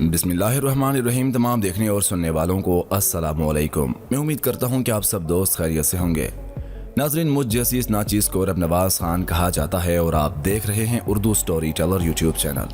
बिस्मिल्लाहिर्रहमानिर्रहीम। तमाम देखने और सुनने वालों को अस्सलामु अलैकुम। मैं उम्मीद करता हूँ कि आप सब दोस्त खैरियत से होंगे। नाज़रीन, मुझ जैसी इस नाचीज़ को रब नवाज खान कहा जाता है और आप देख रहे हैं Urdu story teller YouTube channel.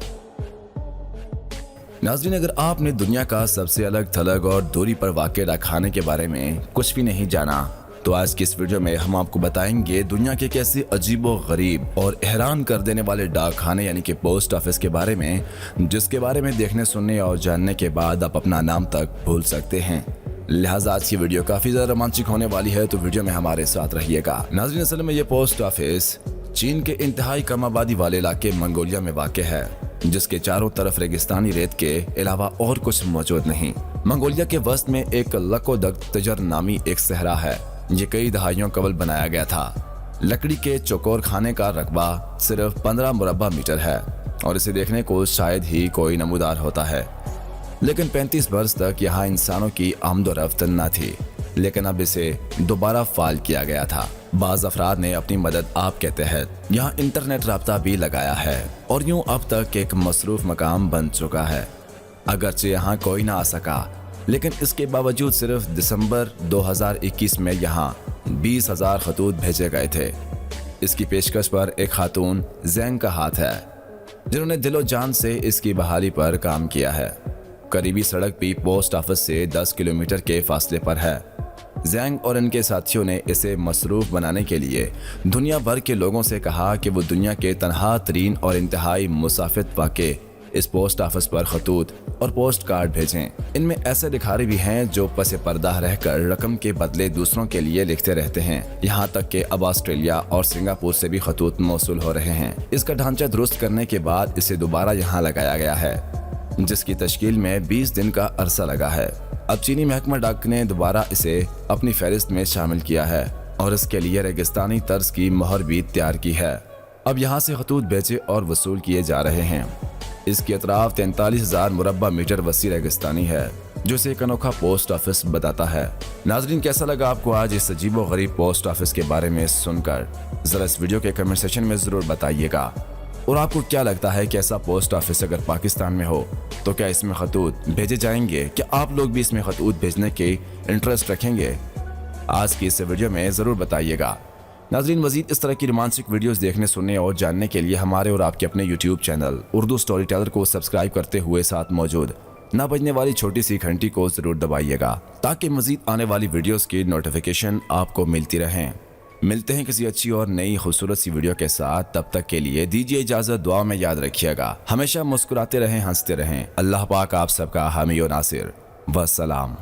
नाज़रीन, अगर आपने दुनिया का सबसे अलग थलग और दूरी पर वाक़ डाक खाने के बारे में कुछ भी नहीं जाना, तो आज की इस वीडियो में हम आपको बताएंगे दुनिया के कैसे अजीबो गरीब और हैरान कर देने वाले डाक खाने यानी कि पोस्ट ऑफिस के बारे में, जिसके बारे में देखने सुनने और जानने के बाद आप अपना नाम तक भूल सकते हैं। लिहाजा आज की वीडियो काफ़ी ज़्यादा रोमांचक होने वाली है, तो वीडियो में हमारे साथ रहिएगा। नाज़रीन, असल में ये पोस्ट ऑफिस चीन के इंतहाई कम आबादी वाले इलाके मंगोलिया में वाक़ है, जिसके चारों तरफ रेगिस्तानी रेत के अलावा और कुछ मौजूद नहीं। मंगोलिया के वस्त में एक लकोदक तजर नामी एक सहरा है। ये कई दहाइयों कबल बनाया गया था। लकड़ी के चौकोर खाने का रकबा सिर्फ 15 मुरब्बा मीटर है और इसे देखने को शायद ही कोई नमूदार होता है। लेकिन 35 बरस तक यहाँ इंसानों की आमदोरफ्त न थी, लेकिन अब इसे दोबारा फाल किया गया था। बाज़ अफराद ने अपनी मदद आप के तहत यहाँ इंटरनेट राब्ता भी लगाया है और यूँ अब तक एक मसरूफ मकाम बन चुका है। अगरचे यहाँ कोई ना आ सका, लेकिन इसके बावजूद सिर्फ दिसंबर 2021 में यहाँ 20,000 खतूत भेजे गए थे। इसकी पेशकश पर एक खातून ज़ैंग का हाथ है, जिन्होंने दिलो जान से इसकी बहाली पर काम किया है। करीबी सड़क भी पोस्ट ऑफिस से 10 किलोमीटर के फासले पर है। ज़ैंग और इनके साथियों ने इसे मसरूफ बनाने के लिए दुनिया भर के लोगों से कहा कि वो दुनिया के तनहा तरीन और इंतहाई मुसाफित वाक़े इस पोस्ट ऑफिस पर खतूत और पोस्ट कार्ड भेजें। इनमें ऐसे लिखारी भी हैं जो पसे पर्दा रहकर रकम के बदले दूसरों के लिए लिखते रहते हैं। यहाँ तक कि अब ऑस्ट्रेलिया और सिंगापुर से भी खतूत मौसूल हो रहे हैं। इसका ढांचा दुरुस्त करने के बाद इसे दोबारा यहाँ लगाया गया है, जिसकी तश्कील में 20 दिन का अरसा लगा है। अब चीनी महकमा डाक ने दोबारा इसे अपनी फहरिस्त में शामिल किया है और इसके लिए रेगिस्तानी तर्ज की मोहर भी तैयार की है। अब यहाँ से खतूत बेचे और वसूल किए जा रहे हैं। इसकी अतराफ 43,000 मुरब्बा मीटर वसी रेगिस्तानी है, जो इसे एक अनोखा पोस्ट ऑफिस बताता है। नाजरीन, कैसा लगा आपको आज इस अजीबो गरीब पोस्ट ऑफिस के बारे में सुनकर? जरा इस वीडियो के कमेंट सेक्शन में ज़रूर बताइएगा। और आपको क्या लगता है कि ऐसा पोस्ट ऑफिस अगर पाकिस्तान में हो तो क्या इसमें खतूत भेजे जाएंगे? क्या आप लोग भी इसमें खतूत भेजने के इंटरेस्ट रखेंगे? आज की इस वीडियो में ज़रूर बताइएगा। नाज़रीन, मज़ीद इस तरह की रोमांचक वीडियोस देखने, सुनने और जानने के लिए हमारे और आपके अपने YouTube channel Urdu story teller को सब्सक्राइब करते हुए साथ मौजूद ना बजने वाली छोटी सी घंटी को ज़रूर दबाइएगा, ताकि मज़ीद आने वाली वीडियोस की नोटिफिकेशन आपको मिलती रहें। मिलते हैं किसी अच्छी और नई खूबसूरत सी वीडियो के साथ। तब तक के लिए दीजिए इजाज़त। दुआ में याद रखिएगा, हमेशा मुस्कुराते रहें, हंसते रहें। अल्लाह पाक आप सबका हामी और नासिर। वस्सलाम।